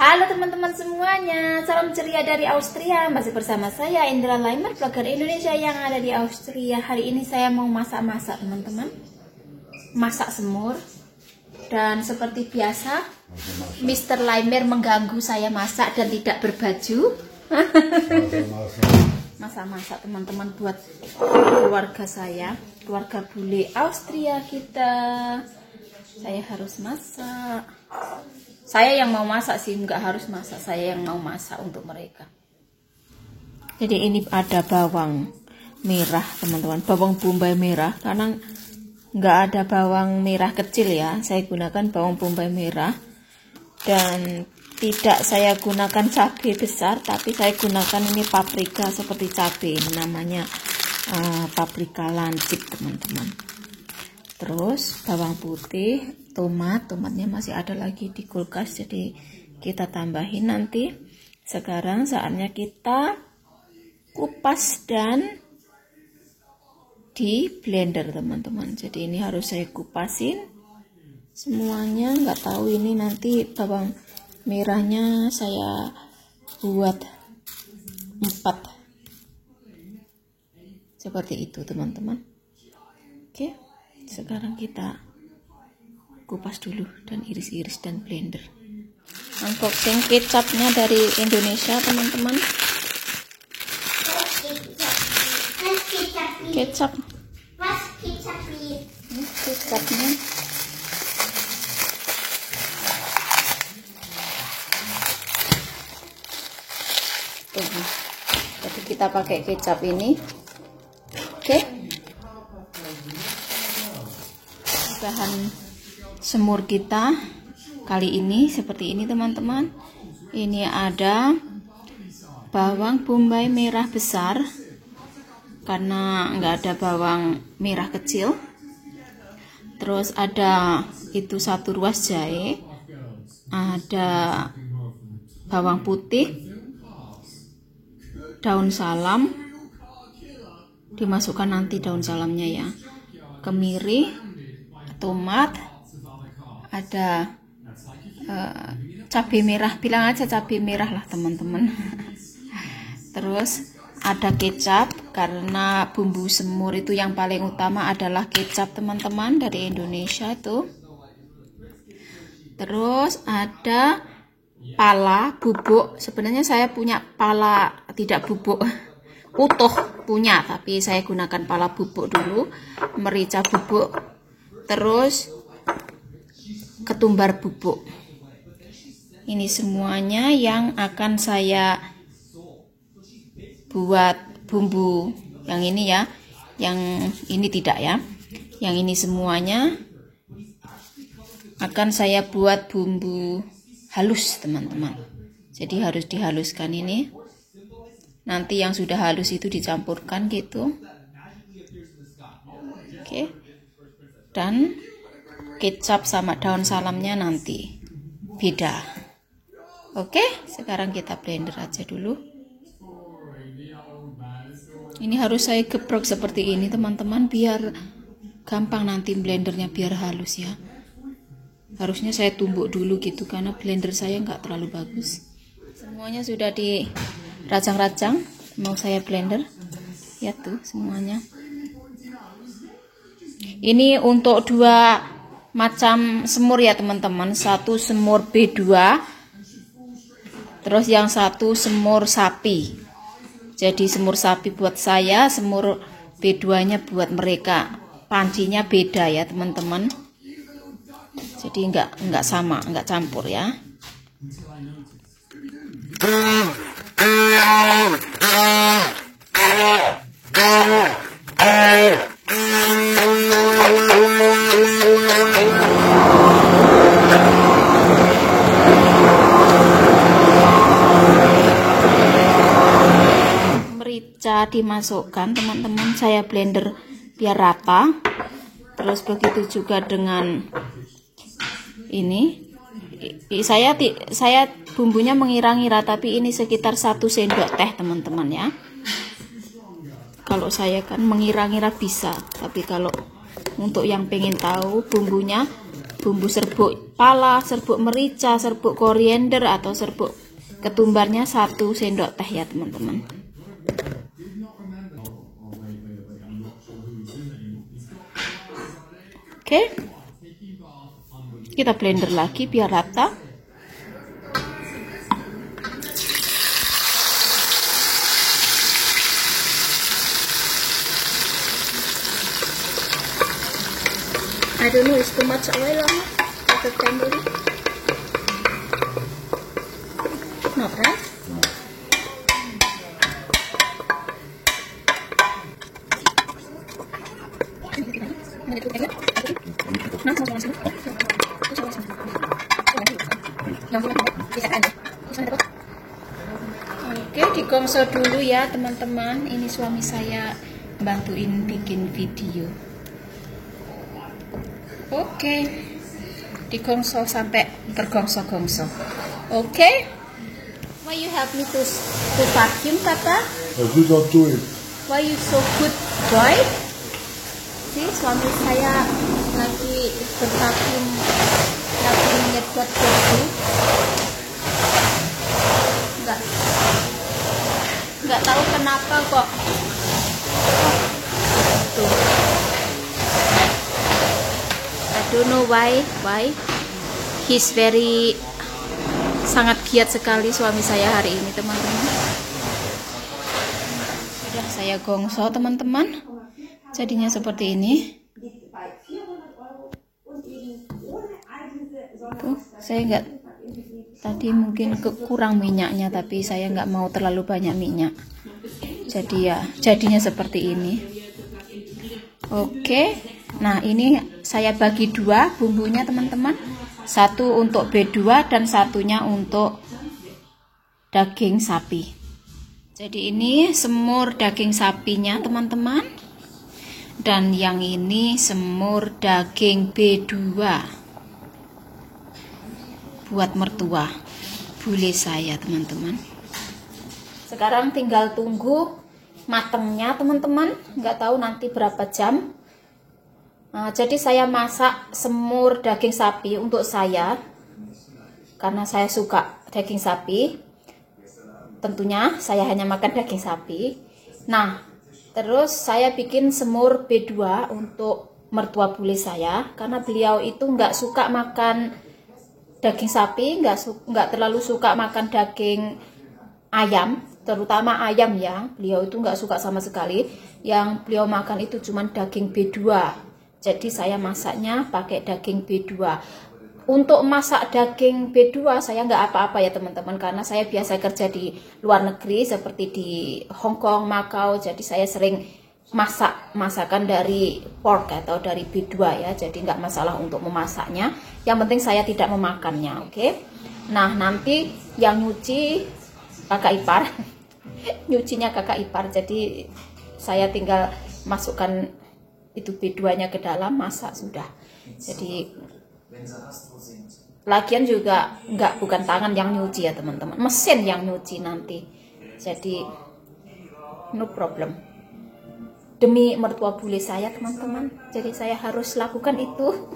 Halo teman-teman semuanya, salam ceria dari Austria. Masih bersama saya Indra Laimer, vlogger Indonesia yang ada di Austria. Hari ini saya mau masak-masak teman-teman, masak semur. Dan seperti biasa Mr. Laimer mengganggu saya masak dan tidak berbaju. Masak-masak teman-teman buat keluarga saya, keluarga bule Austria kita. Saya harus masak. Saya yang mau masak sih, nggak harus masak. Saya yang mau masak untuk mereka. Jadi ini ada bawang merah teman-teman, bawang bombay merah. Karena nggak ada bawang merah kecil ya, saya gunakan bawang bombay merah. Dan tidak saya gunakan cabai besar, tapi saya gunakan ini paprika seperti cabai. Ini namanya paprika lancip teman-teman. Terus bawang putih, tomatnya masih ada lagi di kulkas, jadi kita tambahin nanti. Sekarang saatnya kita kupas dan di blender teman-teman. Jadi ini harus saya kupasin semuanya. Nggak tahu ini nanti bawang merahnya saya buat 4 seperti itu teman-teman. Oke, sekarang kita kupas dulu dan iris-iris dan blender. Unboxing kecapnya dari Indonesia teman-teman. Kecap. Kecapnya. Jadi kita pakai kecap ini. Oke. Bahan semur kita kali ini seperti ini teman-teman. Ini ada bawang bombay merah besar karena nggak ada bawang merah kecil. Terus ada itu 1 ruas jahe, ada bawang putih, daun salam, dimasukkan nanti daun salamnya ya, kemiri, tomat, ada cabai merah, bilang aja cabai merah lah teman-teman. Terus ada kecap, karena bumbu semur itu yang paling utama adalah kecap teman-teman, dari Indonesia itu. Terus ada pala bubuk, sebenarnya saya punya pala tidak bubuk utuh punya, tapi saya gunakan pala bubuk dulu. Merica bubuk, terus ketumbar bubuk. Ini semuanya yang akan saya buat bumbu yang ini ya, yang ini tidak ya, yang ini semuanya akan saya buat bumbu halus teman-teman. Jadi harus dihaluskan ini, nanti yang sudah halus itu dicampurkan gitu. Oke. Dan kecap sama daun salamnya nanti beda. Oke, sekarang kita blender aja dulu. Ini harus saya geprek seperti ini teman-teman, biar gampang nanti blendernya, biar halus ya. Harusnya saya tumbuk dulu gitu, karena blender saya nggak terlalu bagus. Semuanya sudah dirajang-rajang, mau saya blender ya tuh semuanya. Ini untuk 2 macam semur ya teman-teman, 1 semur B2, terus yang 1 semur sapi. Jadi semur sapi buat saya, semur B2 nya buat mereka. Pancinya beda ya teman-teman, jadi nggak sama, nggak campur ya. rata dimasukkan teman-teman. Saya blender biar rata. Terus begitu juga dengan ini. Saya bumbunya mengira-ngira, tapi ini sekitar 1 sendok teh teman-teman ya. Kalau saya kan mengira-ngira bisa, tapi kalau untuk yang pengen tahu bumbunya, bumbu serbuk pala, serbuk merica, serbuk koriander atau serbuk ketumbarnya 1 sendok teh ya teman-teman. Oke, kita blender lagi biar rata. I don't know, it's too much oil on it for the family. Not right? Oke, digongso dulu ya teman-teman. Ini suami saya bantuin bikin video. Oke, digongso sampai bergongso-gongso. Oke. Why you help me to vacuum, Papa? Good job doing. Why you so good boy? Si suami saya lagi bervacuum, lagi nyedot baju. Nggak tahu kenapa kok. Tuh. I don't know why. He's very sangat giat sekali suami saya hari ini teman-teman. Sudah saya gongso teman-teman, jadinya seperti ini. Tuh, saya nggak, tadi mungkin kurang minyaknya, tapi saya nggak mau terlalu banyak minyak, jadi ya jadinya seperti ini. Oke, nah ini saya bagi 2 bumbunya teman-teman. 1 untuk B2 dan 1-nya untuk daging sapi. Jadi ini semur daging sapinya teman-teman, dan yang ini semur daging B2 buat mertua bule saya teman-teman. Sekarang tinggal tunggu matengnya teman-teman, nggak tahu nanti berapa jam. Nah, jadi saya masak semur daging sapi untuk saya, karena saya suka daging sapi. Tentunya saya hanya makan daging sapi. Nah, terus saya bikin semur B2 untuk mertua bule saya, karena beliau itu nggak suka makan daging sapi, nggak terlalu suka makan daging ayam, terutama ayam ya. Beliau itu nggak suka sama sekali. Yang beliau makan itu cuma daging B2. Jadi saya masaknya pakai daging B2. Untuk masak daging B2 saya nggak apa-apa ya teman-teman, karena saya biasa kerja di luar negeri seperti di Hong Kong, Macau. Jadi saya sering masakan dari pork atau dari B2 ya. Jadi nggak masalah untuk memasaknya. Yang penting saya tidak memakannya, oke? Nah, nanti yang nyuci kakak ipar, nyucinya kakak ipar. Jadi saya tinggal masukkan itu B2-nya ke dalam, masak sudah. Jadi lagian juga bukan tangan yang nyuci ya teman-teman, mesin yang nyuci nanti. Jadi no problem. Demi mertua bule saya teman-teman, jadi saya harus lakukan itu.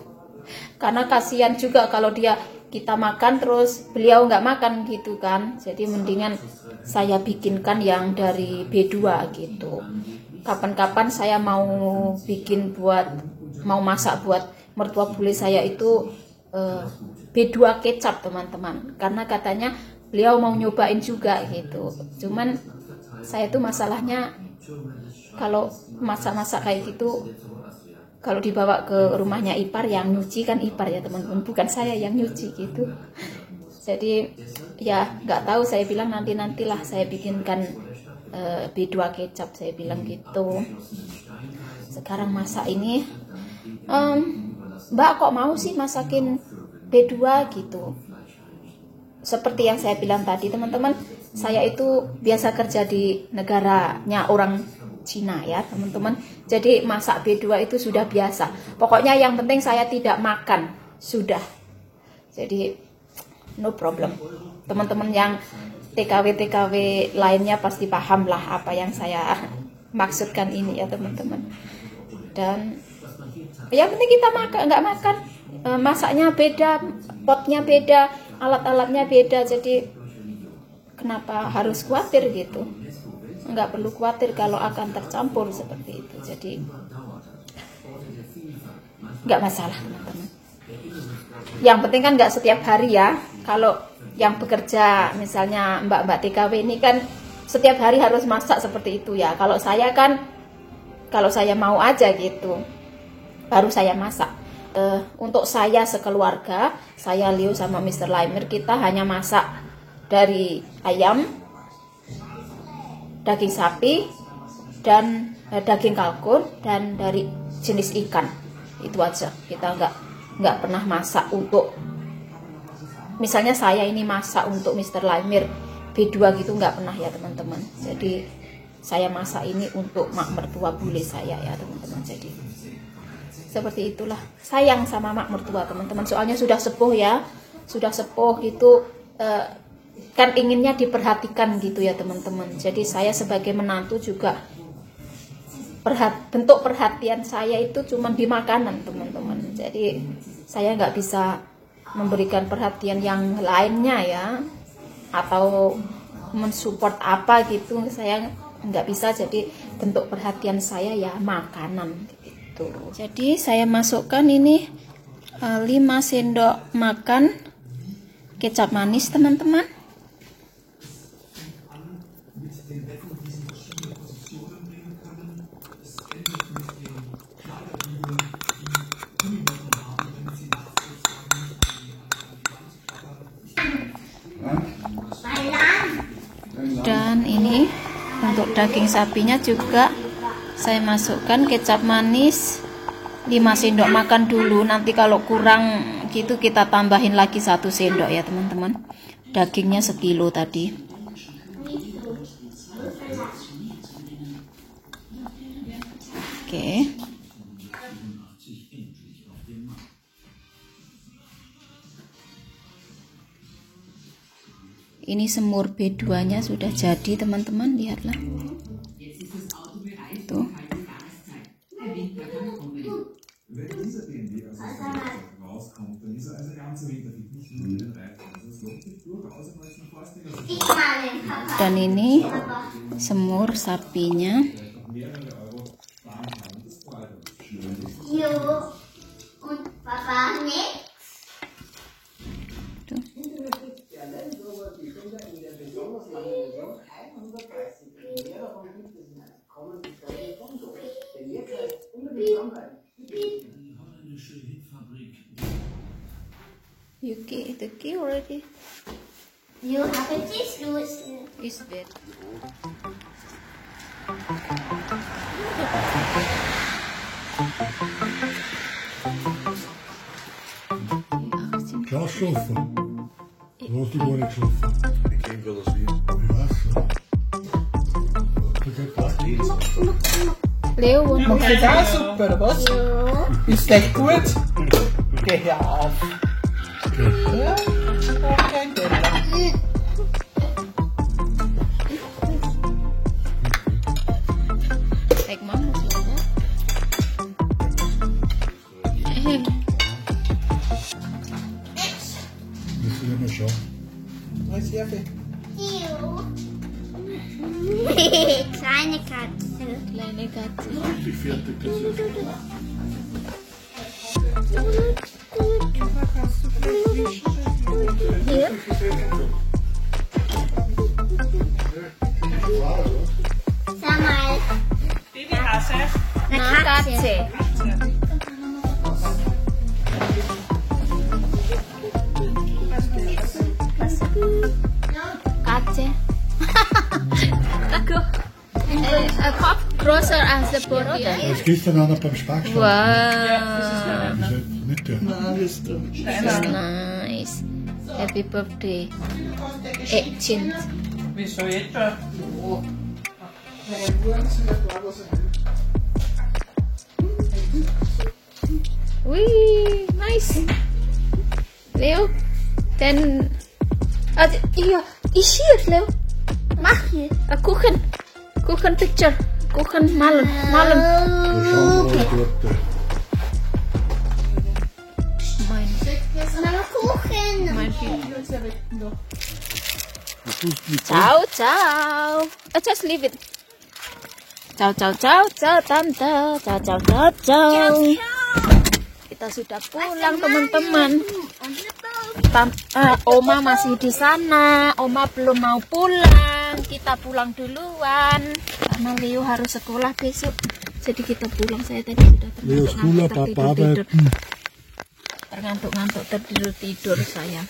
Karena kasihan juga kalau kita makan terus beliau nggak makan gitu kan. Jadi mendingan saya bikinkan yang dari B2 gitu. Kapan-kapan saya mau masak buat mertua bule saya itu B2 kecap teman-teman, karena katanya beliau mau nyobain juga gitu. Cuman saya tuh masalahnya kalau masak-masak kayak gitu, kalau dibawa ke rumahnya ipar, yang nyuci kan ipar ya teman-teman, bukan saya yang nyuci gitu. Jadi ya nggak tahu, saya bilang nantilah saya bikinkan B2 kecap, saya bilang gitu. Sekarang masak ini, Mbak kok mau sih masakin B2 gitu. Seperti yang saya bilang tadi teman-teman, saya itu biasa kerja di negaranya orang Cina ya teman-teman. Jadi masak B2 itu sudah biasa. Pokoknya yang penting saya tidak makan, sudah. Jadi no problem. Teman-teman yang TKW lainnya pasti paham lah apa yang saya maksudkan ini ya teman-teman. Dan yang penting kita nggak makan, masaknya beda, potnya beda, alat-alatnya beda. Jadi kenapa harus khawatir gitu? Nggak perlu khawatir kalau akan tercampur seperti itu. Jadi nggak masalah teman-teman. Yang penting kan nggak setiap hari ya. Kalau yang bekerja misalnya mbak-mbak TKW ini kan setiap hari harus masak seperti itu ya. Kalau saya kan, kalau saya mau aja gitu, baru saya masak. Untuk saya sekeluarga, saya Leo sama Mr. Laimer, kita hanya masak dari ayam, daging sapi, dan daging kalkun, dan dari jenis ikan. Itu aja. Kita nggak pernah masak untuk, misalnya saya ini masak untuk Mr. Laimer B2 gitu, nggak pernah ya teman-teman. Jadi saya masak ini untuk mak mertua bule saya ya teman-teman. Jadi seperti itulah, sayang sama mak mertua teman-teman. Soalnya sudah sepuh ya, sudah sepuh gitu, kan inginnya diperhatikan gitu ya teman-teman. Jadi saya sebagai menantu juga bentuk perhatian saya itu cuma di makanan teman-teman. Jadi saya nggak bisa memberikan perhatian yang lainnya ya, atau mensupport apa gitu, saya nggak bisa. Jadi bentuk perhatian saya ya makanan gitu. Jadi saya masukkan ini 5 sendok makan kecap manis teman-teman. Dan ini untuk daging sapinya juga saya masukkan kecap manis 5 sendok makan dulu. Nanti kalau kurang gitu kita tambahin lagi 1 sendok ya teman-teman. Dagingnya sekilo tadi. Oke. Ini semur B2-nya sudah jadi teman-teman, lihatlah. Tuh. Dan ini semur sapinya. Tuh. You get the key already? You have a dish Is that? Klaas sloffen. Roos die gewoon niet sloffen. Ik ging wel eens weer. Leo, Mag je daar super, was? Is dat goed? Oké, af. Ja, oké, kijk mama zo. Dus we hebben zo. Wat is even? Kleine Katze. Kleine Katze. Die 40 Hier. Sag mal. Eine Katze. Katze. A cup größer als the body. Das gestern auch noch beim Spargel. Wow. Das ist nicht der. Nice. Happy birthday. 18th. Wieso itu? Oh. Wih, nice. Leo, dan iya, is hier, Leo. Mach je. Kuchen picture. Kuchen malen. Mein Mama Kuchen. Video. Ist ja weg. Noch. Ciao. Just leave it. Ciao, tante. Ciao. Kita sudah pulang, teman-teman. Oma masih di sana. Oma belum mau pulang. Kita pulang duluan karena Leo harus sekolah besok. Jadi kita pulang. Saya tadi sudah Leo sekolah, Papa terngantuk-ngantuk tidur saya.